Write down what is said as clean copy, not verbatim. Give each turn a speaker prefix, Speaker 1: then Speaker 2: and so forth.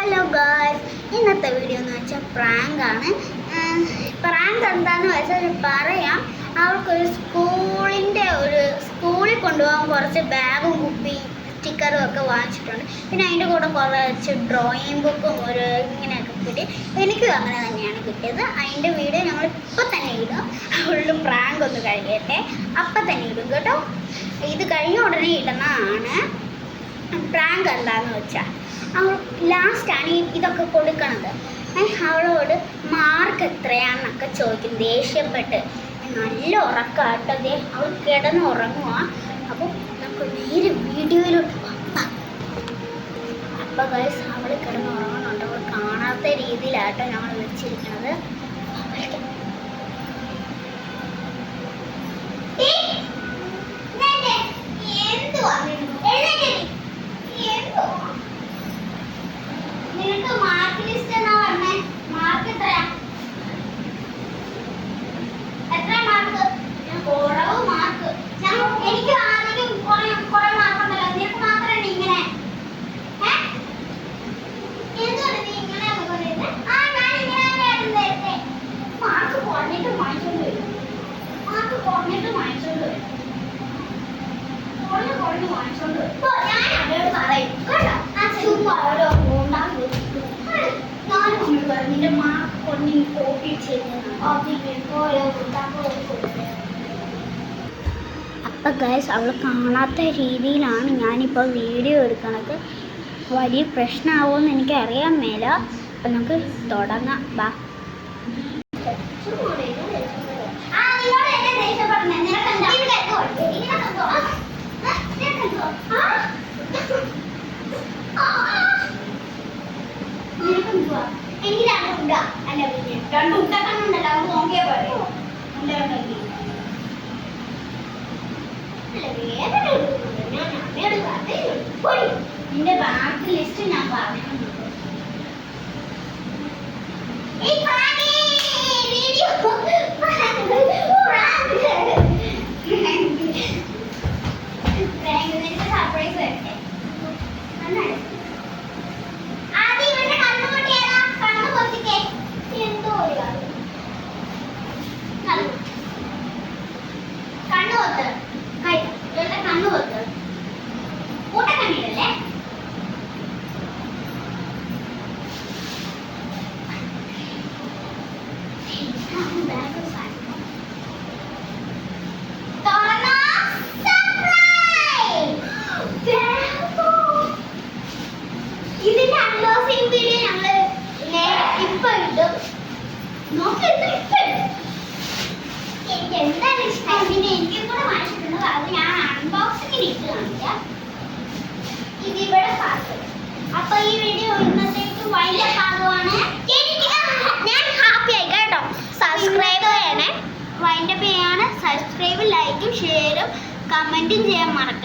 Speaker 1: Hello guys, ഇന്നത്തെ video എന്ന് വെച്ചാൽ പ്രാങ്കാണ്. പ്രാങ്ക് എന്താണെന്ന് വെച്ചാൽ പറയാം. അവർക്കൊരു സ്കൂളിൽ കൊണ്ടുപോകാൻ കുറച്ച് ബാഗും കുപ്പിയും സ്റ്റിക്കറും ഒക്കെ വാങ്ങിച്ചിട്ടുണ്ട്. പിന്നെ അതിൻ്റെ കൂടെ കുറച്ച് ഡ്രോയിങ് ബുക്കും ഇങ്ങനെയൊക്കെ കിട്ടി. എനിക്കും അങ്ങനെ തന്നെയാണ് കിട്ടിയത്. അതിൻ്റെ വീഡിയോ ഞങ്ങൾ ഇപ്പം തന്നെ ഇടും. അവളുടെ പ്രാങ്ക് ഒന്ന് കഴിയട്ടെ, അപ്പം തന്നെ ഇടും കേട്ടോ. ഇത് കഴിഞ്ഞ ഉടനെ ഇടുന്നതാണ്. പ്രാങ്ക് എന്താണെന്ന് വെച്ചാൽ അവൾ ലാസ്റ്റാണ് ഇതൊക്കെ കൊടുക്കണത്. അവളോട് മാർക്ക് എത്രയാണെന്നൊക്കെ ചോദിക്കും ദേഷ്യപ്പെട്ട്. നല്ല ഉറക്കാട്ടതേ, അവൾ കിടന്ന് ഉറങ്ങുക. അപ്പോൾ നമുക്ക് നേരെ വീഡിയോയിലോട്ട് പോകാം. അപ്പോൾ ഗൈസ്, അവൾ കിടന്ന് ഉറങ്ങുന്നുണ്ട്. അവൾ കാണാത്ത രീതിയിലാട്ടോ ഞങ്ങൾ വെച്ചിരിക്കുന്നത്. നിനക്ക് മാർക്ക് ലിസ്റ്റ് എന്നാ പറഞ്ഞേ? മാർക്ക് എത്രയാ? എത്ര മാർക്ക്? കുറവ് മാർക്ക്. എനിക്ക് ആദ്യം കുറെ മാർക്കുണ്ടല്ലോ. നിനക്ക് മാത്രമല്ല ഇങ്ങനെ. എന്തുകൊണ്ട് നീ ഇങ്ങനെ ഞാൻ ഇങ്ങനെ മാർക്ക് കുറഞ്ഞിട്ട് വാങ്ങിച്ചോണ്ട് വരും. മാർക്ക് കുറഞ്ഞിട്ട് വാങ്ങിച്ചോണ്ട് വരും. കുറഞ്ഞ് വാങ്ങിച്ചോണ്ട് വരും. ഞാൻ അവരോട് പറയും കേട്ടോ. നിന്റെ മാർക്ക് കൊണ്ട് കോപ്പി അപ്പം ഗൈസ്, അവൾ കാണാത്ത രീതിയിലാണ് ഞാനിപ്പോൾ വീഡിയോ എടുക്കണത്. വലിയ പ്രശ്നമാവുമെന്ന് എനിക്കറിയാൻ മേല. അപ്പം നമുക്ക് തുടങ്ങാം. ബാ. എനിക്ക് രണ്ടുണ്ട. അല്ല, പിന്നെ രണ്ടുണ്ടല്ലോ. അത് നോക്കിയാ പറയോ നിന്റെ ബാക്ക് ലിസ്റ്റ് ഞാൻ പറഞ്ഞു. സർപ്രൈസ് വരട്ടെ. ഇതിന്റെ അൺബോക്സിംഗ് വീഡിയോ ഞങ്ങള് ഇപ്പൊ ഇടും. എനിക്ക് എന്താണ് ഇഷ്ടം പിന്നെ എനിക്കും കൂടെ വാങ്ങിച്ചിട്ടുണ്ട്. അത് ഞാൻ അൺബോക്സിങ്ങിന് ഇട്ട് കാണിക്കാം. ഇതിവിടെ പാട്ട്. അപ്പൊ ഈ വീഡിയോ ഇന്നത്തേക്ക് വലിയ ഭാഗമാണ്. ഞാൻ ഹാപ്പി ആയി കേട്ടോ. സബ്സ്ക്രൈബ് ചെയ്യണേ. വൈൻഡപ്പ് ചെയ്യാണ്. സബ്സ്ക്രൈബും ലൈക്കും ഷെയറും കമന്റും ചെയ്യാൻ മറക്കല്ല.